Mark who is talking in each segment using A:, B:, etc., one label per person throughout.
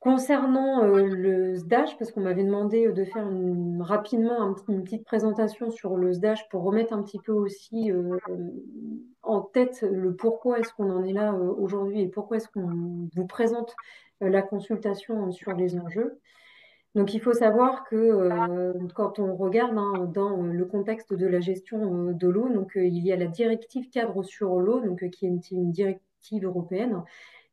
A: Concernant le SDAJ, parce qu'on m'avait demandé de faire rapidement une petite présentation sur le SDAJ pour remettre un petit peu aussi en tête le pourquoi est-ce qu'on en est là aujourd'hui et pourquoi est-ce qu'on vous présente la consultation sur les enjeux. Donc il faut savoir que quand on regarde dans le contexte de la gestion de l'eau, il y a la directive cadre sur l'eau, qui est une directive européenne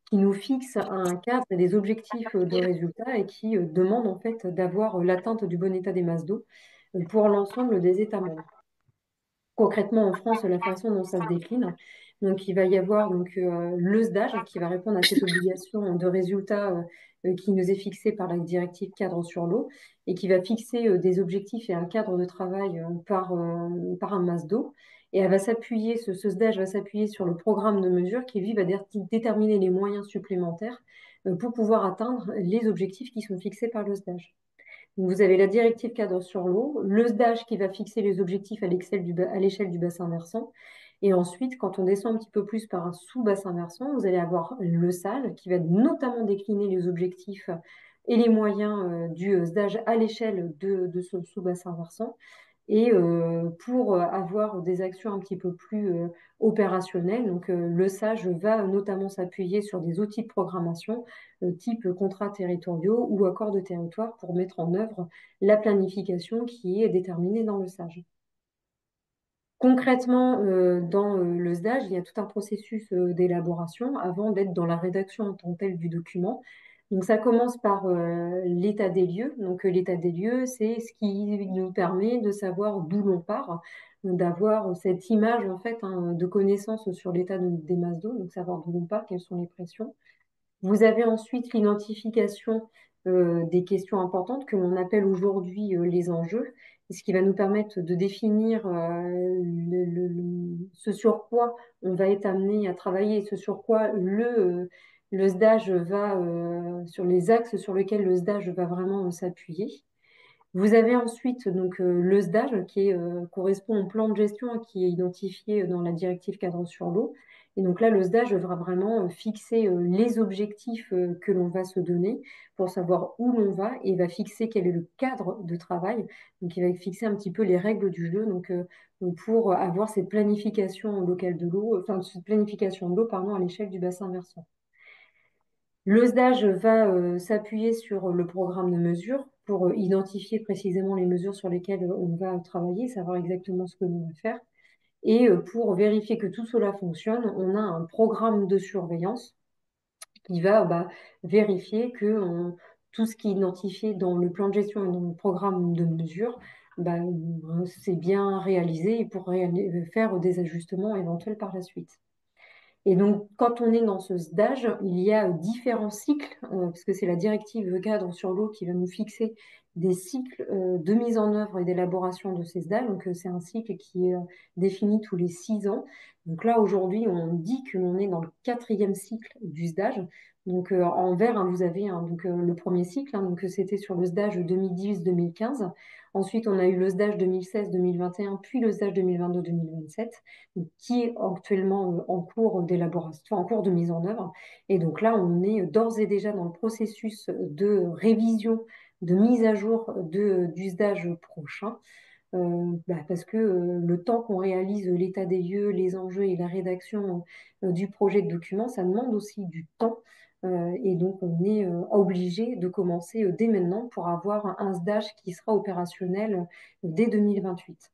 A: qui nous fixe un cadre et des objectifs de résultats et qui demande en fait d'avoir l'atteinte du bon état des masses d'eau pour l'ensemble des États membres. Concrètement, en France, la façon dont ça se décline, il va y avoir le SDAJ qui va répondre à cette obligation de résultat qui nous est fixée par la directive cadre sur l'eau et qui va fixer des objectifs et un cadre de travail par un masse d'eau. Et elle va s'appuyer, ce SDAJ va s'appuyer sur le programme de mesure qui, lui, va déterminer les moyens supplémentaires pour pouvoir atteindre les objectifs qui sont fixés par le SDAJ. Vous avez la directive cadre sur l'eau, le SDAJ qui va fixer les objectifs à l'échelle du bassin versant. Et ensuite, quand on descend un petit peu plus par un sous-bassin versant, vous allez avoir le SAL qui va notamment décliner les objectifs et les moyens du SDAJ à l'échelle de ce sous-bassin versant. Et pour avoir des actions un petit peu plus opérationnelles, le SAGE va notamment s'appuyer sur des outils de programmation type contrats territoriaux ou accords de territoire pour mettre en œuvre la planification qui est déterminée dans le SAGE. Concrètement, dans le SDAGE, il y a tout un processus d'élaboration avant d'être dans la rédaction en tant que telle du document. Donc, ça commence par l'état des lieux. L'état des lieux, c'est ce qui nous permet de savoir d'où l'on part, d'avoir cette image en fait de connaissance sur l'état des masses d'eau, donc savoir d'où l'on part, quelles sont les pressions. Vous avez ensuite l'identification des questions importantes que l'on appelle aujourd'hui les enjeux, ce qui va nous permettre de définir ce sur quoi on va être amené à travailler et ce sur quoi le SDAJ va, sur les axes sur lesquels le SDAJ va vraiment s'appuyer. Vous avez ensuite le SDAJ qui correspond au plan de gestion qui est identifié dans la directive cadre sur l'eau. Et donc là, le SDAJ devra vraiment fixer les objectifs que l'on va se donner pour savoir où l'on va et va fixer quel est le cadre de travail. Donc il va fixer un petit peu les règles du jeu pour avoir cette planification locale de l'eau, enfin cette planification de l'eau pardon, à l'échelle du bassin versant. Le SDAJ va s'appuyer sur le programme de mesure pour identifier précisément les mesures sur lesquelles on va travailler, savoir exactement ce que l'on va faire. Et pour vérifier que tout cela fonctionne, on a un programme de surveillance qui va vérifier que tout ce qui est identifié dans le plan de gestion et dans le programme de mesure, c'est bien réalisé et pour faire des ajustements éventuels par la suite. Et donc, quand on est dans ce SDAJ, il y a différents cycles, parce que c'est la directive cadre sur l'eau qui va nous fixer des cycles de mise en œuvre et d'élaboration de ces SDAJ. C'est un cycle qui est défini tous les 6 ans. Donc là, aujourd'hui, on dit que l'on est dans le 4e cycle du SDAJ. En vert, vous avez le premier cycle, c'était sur le SDAJ 2010-2015. Ensuite, on a eu le SDAJ 2016-2021, puis le SDAJ 2022-2027 qui est actuellement en cours d'élaboration, en cours de mise en œuvre. Et donc là, on est d'ores et déjà dans le processus de révision, de mise à jour du stage prochain. Parce que le temps qu'on réalise l'état des lieux, les enjeux et la rédaction du projet de document, ça demande aussi du temps. Et donc, on est obligé de commencer dès maintenant pour avoir un SDAJ qui sera opérationnel dès 2028.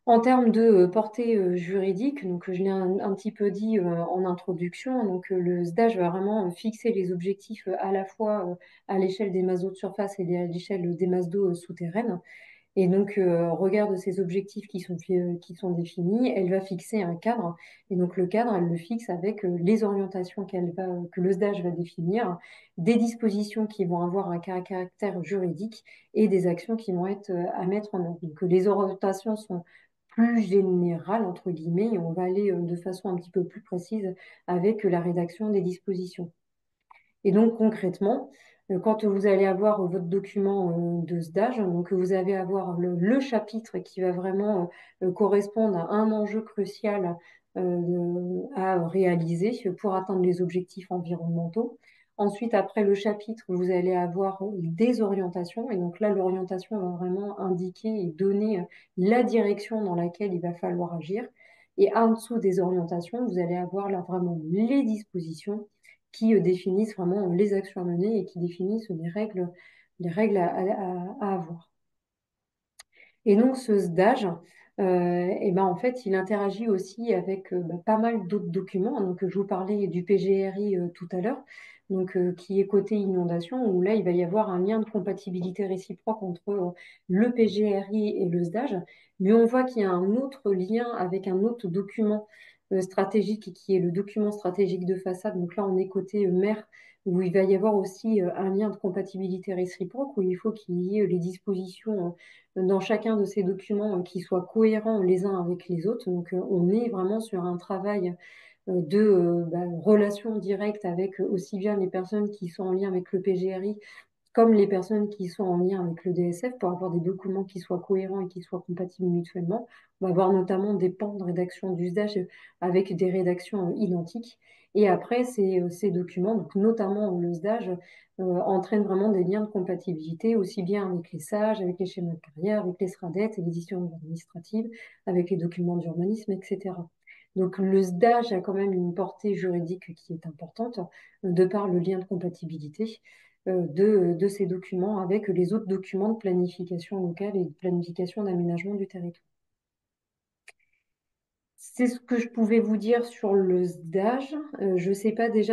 A: En termes de portée juridique, je l'ai un petit peu dit en introduction, le SDAJ va vraiment fixer les objectifs à la fois à l'échelle des masses d'eau de surface et à l'échelle des masses d'eau souterraines. Et au regard de ces objectifs qui sont définis, elle va fixer un cadre. Et donc le cadre, elle le fixe avec les orientations que le SDAJ va définir, des dispositions qui vont avoir un caractère juridique et des actions qui vont être à mettre en œuvre. Donc les orientations sont plus générales, entre guillemets, et on va aller de façon un petit peu plus précise avec la rédaction des dispositions. Et donc concrètement, quand vous allez avoir votre document de SDAJ, vous allez avoir le chapitre qui va vraiment correspondre à un enjeu crucial à réaliser pour atteindre les objectifs environnementaux. Ensuite, après le chapitre, vous allez avoir des orientations. Et donc là, l'orientation va vraiment indiquer et donner la direction dans laquelle il va falloir agir. Et en dessous des orientations, vous allez avoir là vraiment les dispositions qui définissent vraiment les actions à mener et qui définissent les règles à avoir. Et donc, ce SDAGE, eh ben, en fait, il interagit aussi avec pas mal d'autres documents. Donc, je vous parlais du PGRI tout à l'heure, donc, qui est côté inondation, où là, il va y avoir un lien de compatibilité réciproque entre le PGRI et le SDAGE. Mais on voit qu'il y a un autre lien avec un autre document stratégique qui est le document stratégique de façade. Donc là, on est côté maire, où il va y avoir aussi un lien de compatibilité réciproque, où il faut qu'il y ait les dispositions dans chacun de ces documents qui soient cohérents les uns avec les autres. Donc, on est vraiment sur un travail de relation directe avec aussi bien les personnes qui sont en lien avec le PGRI comme les personnes qui sont en lien avec le DSF pour avoir des documents qui soient cohérents et qui soient compatibles mutuellement. On va avoir notamment des pans de rédaction d'usage avec des rédactions identiques. Et après, ces documents, donc notamment le SDAGE, entraînent vraiment des liens de compatibilité, aussi bien avec les SAGE, avec les schémas de carrière, avec les SRADET et les décisions administratives, avec les documents d'urbanisme, etc. Donc le SDAGE a quand même une portée juridique qui est importante, de par le lien de compatibilité de ces documents avec les autres documents de planification locale et de planification d'aménagement du territoire. C'est ce que je pouvais vous dire sur le SDAGE. Je ne sais pas déjà